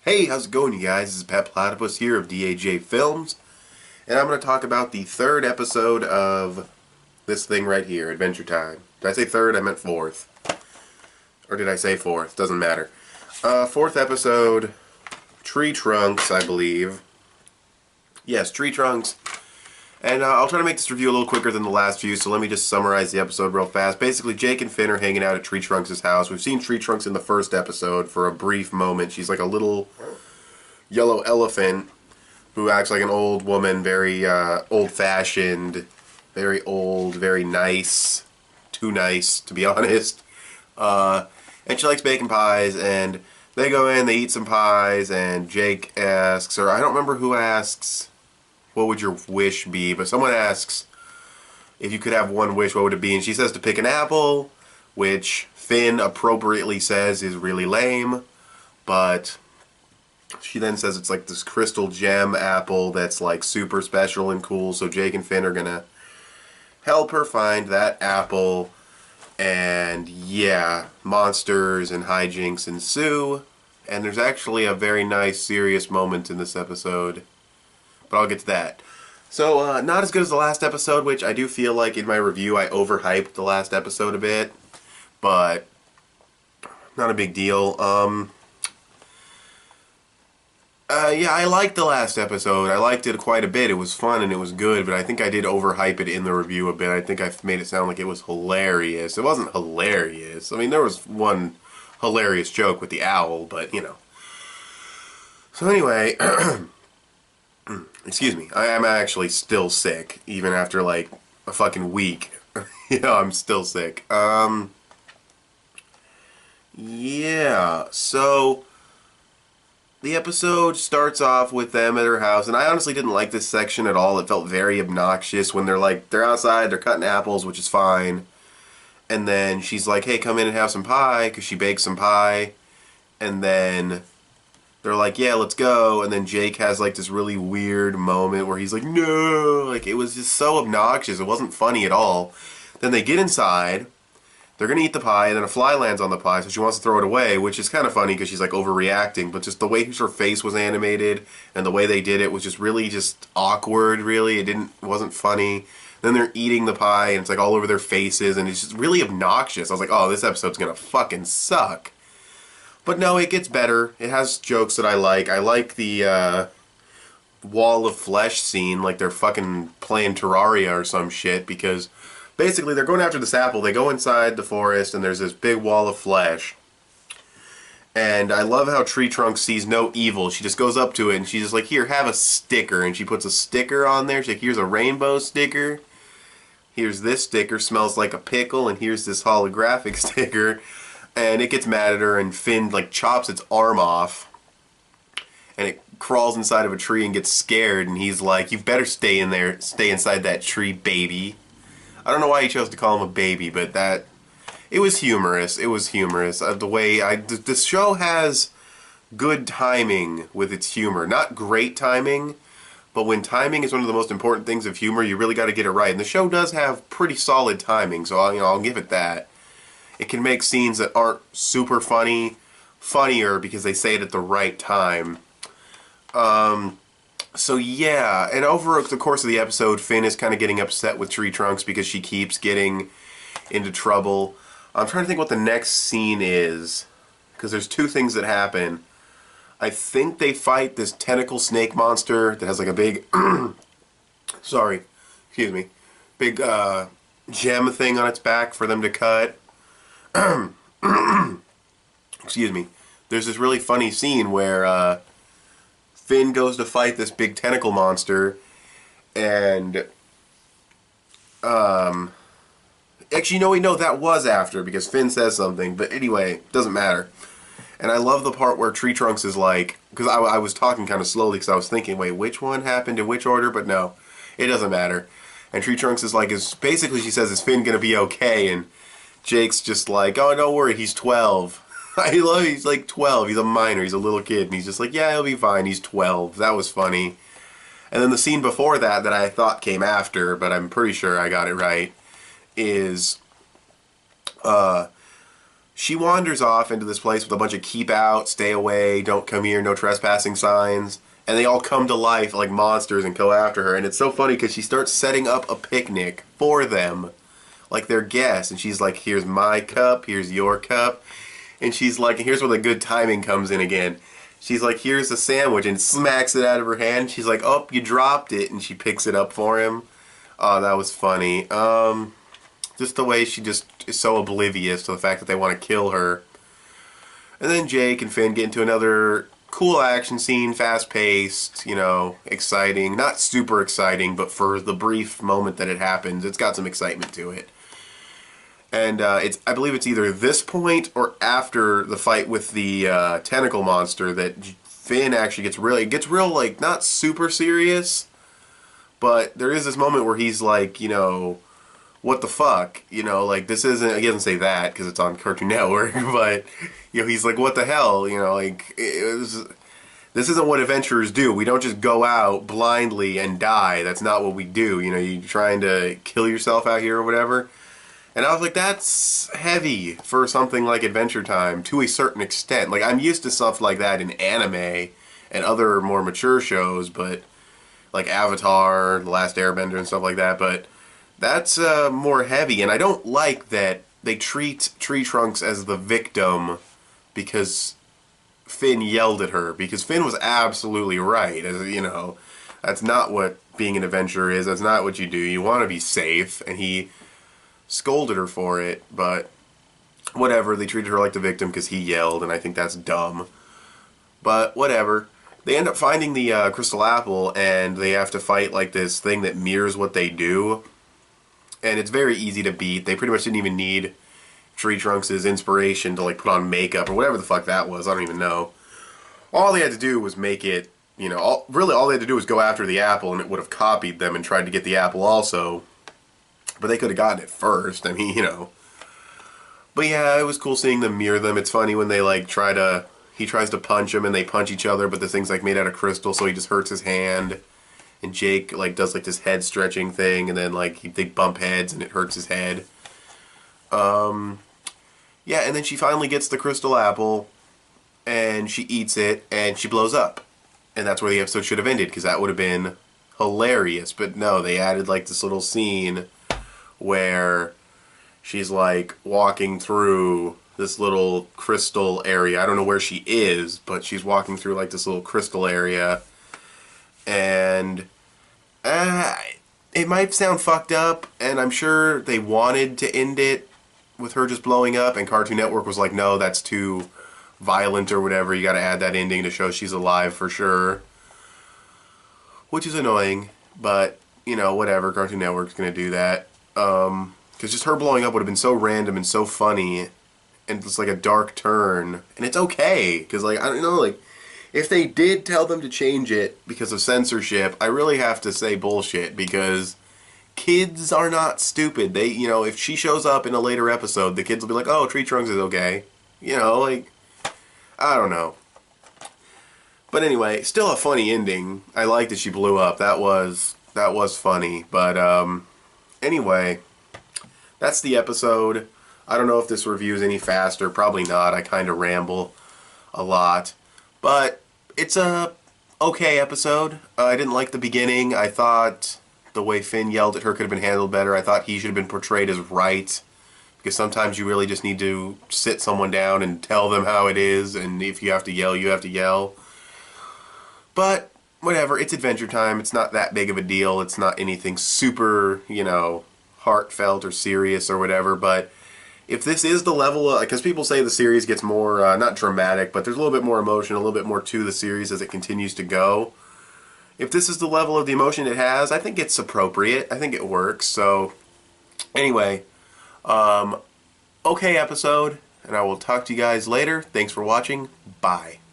Hey, how's it going, you guys? This is petplatypus here of DAJ Films, and I'm going to talk about the third episode of this thing right here, Adventure Time. Did I say third? I meant fourth. Or did I say fourth? Doesn't matter. Fourth episode, Tree Trunks, I believe. Yes, Tree Trunks. And I'll try to make this review a little quicker than the last few, so let me just summarize the episode real fast. Basically, Jake and Finn are hanging out at Tree Trunks' house. We've seen Tree Trunks in the first episode for a brief moment. She's like a little yellow elephant who acts like an old woman, very old-fashioned, very old, very nice. Too nice, to be honest. And she likes baking pies, and they go in, they eat some pies, and Jake asks, or I don't remember who asks, what would your wish be? But someone asks, if you could have one wish, what would it be? And she says to pick an apple, which Finn appropriately says is really lame, but she then says it's like this crystal gem apple that's like super special and cool, so Jake and Finn are gonna help her find that apple, and yeah, monsters and hijinks ensue, and there's actually a very nice serious moment in this episode. But I'll get to that. So, not as good as the last episode, which I do feel like in my review I overhyped the last episode a bit. But, not a big deal. Yeah, I liked the last episode. I liked it quite a bit. It was fun and it was good, but I think I did overhype it in the review a bit. I think I made it sound like it was hilarious. It wasn't hilarious. I mean, there was one hilarious joke with the owl, but, you know. So anyway... Excuse me, I am actually still sick, even after like a fucking week. You know, I'm still sick. Yeah, so the episode starts off with them at her house, and I honestly didn't like this section at all. It felt very obnoxious when they're outside, they're cutting apples, which is fine. And then she's like, hey, come in and have some pie, because she bakes some pie. And then they're like, yeah, let's go. And then Jake has like this really weird moment where he's like, no. Like, it was just so obnoxious. It wasn't funny at all. Then they get inside. They're going to eat the pie. And then a fly lands on the pie. So she wants to throw it away, which is kind of funny because she's like overreacting. But just the way her face was animated and the way they did it was just really just awkward, really. It wasn't funny. Then they're eating the pie and it's like all over their faces. And it's just really obnoxious. I was like, oh, this episode's going to fucking suck. But no, it gets better. It has jokes that I like. I like the wall of flesh scene, like they're fucking playing Terraria or some shit, because basically they're going after this apple. They go inside the forest and there's this big wall of flesh. And I love how Tree Trunks sees no evil. She just goes up to it and she's just like, here, have a sticker. And she puts a sticker on there. She's like, here's a rainbow sticker. Here's this sticker, smells like a pickle. And here's this holographic sticker. And it gets mad at her, and Finn like chops its arm off, and it crawls inside of a tree and gets scared. And he's like, "You better stay in there, stay inside that tree, baby." I don't know why he chose to call him a baby, but it was humorous. It was humorous. The way the show has good timing with its humor, not great timing, but when timing is one of the most important things of humor, you really got to get it right. And the show does have pretty solid timing, so I'll give it that. It can make scenes that aren't super funny funnier because they say it at the right time. So yeah, and over the course of the episode, Finn is kind of getting upset with Tree Trunks because she keeps getting into trouble. I'm trying to think what the next scene is, because there's two things that happen. I think they fight this tentacle snake monster that has like a big, sorry, excuse me, big gem thing on its back for them to cut. Excuse me. There's this really funny scene where Finn goes to fight this big tentacle monster, and actually no, that was after, because Finn says something, but anyway, doesn't matter. And I love the part where Tree Trunks is like, because I was talking kind of slowly because I was thinking, wait, which one happened in which order? But no, it doesn't matter. And Tree Trunks is like, basically she says, is Finn gonna be okay? And Jake's just like, oh, don't worry, he's 12. He's like 12, he's a minor, he's a little kid, and he's just like, yeah, he'll be fine, he's 12. That was funny. And then the scene before that I thought came after, but I'm pretty sure I got it right, is she wanders off into this place with a bunch of keep out, stay away, don't come here, no trespassing signs. And they all come to life like monsters and go after her. And it's so funny because she starts setting up a picnic for them, like their guests. And she's like, here's my cup, here's your cup. And she's like, and here's where the good timing comes in again. She's like, here's a sandwich, and smacks it out of her hand. She's like, oh, you dropped it. And she picks it up for him. Oh, that was funny. Just the way she just is so oblivious to the fact that they want to kill her. And then Jake and Finn get into another cool action scene, fast-paced, you know, exciting. Not super exciting, but for the brief moment that it happens, it's got some excitement to it. And I believe it's either this point or after the fight with the tentacle monster that Finn actually gets real, like, not super serious, but there is this moment where he's like, you know, what the fuck? You know, like, this isn't, he doesn't say that because it's on Cartoon Network, but, you know, he's like, what the hell? You know, like, this isn't what adventurers do. We don't just go out blindly and die. That's not what we do. You know, you're trying to kill yourself out here or whatever. And I was like, that's heavy for something like Adventure Time to a certain extent. Like, I'm used to stuff like that in anime and other more mature shows, but like Avatar, The Last Airbender and stuff like that, but that's more heavy. And I don't like that they treat Tree Trunks as the victim because Finn yelled at her, because Finn was absolutely right. As you know, that's not what being an adventurer is. That's not what you do. You want to be safe, and he scolded her for it, but whatever. They treated her like the victim because he yelled, and I think that's dumb. But whatever. They end up finding the crystal apple, and they have to fight like this thing that mirrors what they do. And it's very easy to beat. They pretty much didn't even need Tree Trunks' inspiration to like put on makeup or whatever the fuck that was. I don't even know. All they had to do was make it, you know, all they had to do was go after the apple, and it would have copied them and tried to get the apple also. But they could have gotten it first. I mean, you know. But yeah, it was cool seeing them mirror them. It's funny when they like he tries to punch him and they punch each other, but the thing's like made out of crystal, so he just hurts his hand. And Jake like does like this head stretching thing, and then like they bump heads and it hurts his head. Yeah, and then she finally gets the crystal apple, and she eats it, and she blows up. And that's where the episode should have ended, because that would have been hilarious. But no, they added like this little scene where she's like walking through this little crystal area. I don't know where she is, but she's walking through like this little crystal area, and it might sound fucked up, and I'm sure they wanted to end it with her just blowing up, and Cartoon Network was like, no, that's too violent or whatever, you gotta add that ending to show she's alive for sure. Which is annoying, but, you know, whatever, Cartoon Network's gonna do that. Because just her blowing up would have been so random and so funny, and it's like a dark turn, and it's okay, because, like, I don't know, like, if they did tell them to change it because of censorship, I really have to say bullshit, because kids are not stupid. They, you know, if she shows up in a later episode, the kids will be like, oh, Tree Trunks is okay. You know, like, I don't know. But anyway, still a funny ending. I like that she blew up. That was funny. But, anyway, that's the episode. I don't know if this review is any faster. Probably not. I kind of ramble a lot. But it's a okay episode. I didn't like the beginning. I thought the way Finn yelled at her could have been handled better. I thought he should have been portrayed as right. Because sometimes you really just need to sit someone down and tell them how it is. And if you have to yell, you have to yell. But whatever. It's Adventure Time. It's not that big of a deal. It's not anything super, you know, heartfelt or serious or whatever. But if this is the level, because people say the series gets more, not dramatic, but there's a little bit more emotion, a little bit more to the series as it continues to go. If this is the level of the emotion it has, I think it's appropriate. I think it works. So, anyway, okay episode, and I will talk to you guys later. Thanks for watching. Bye.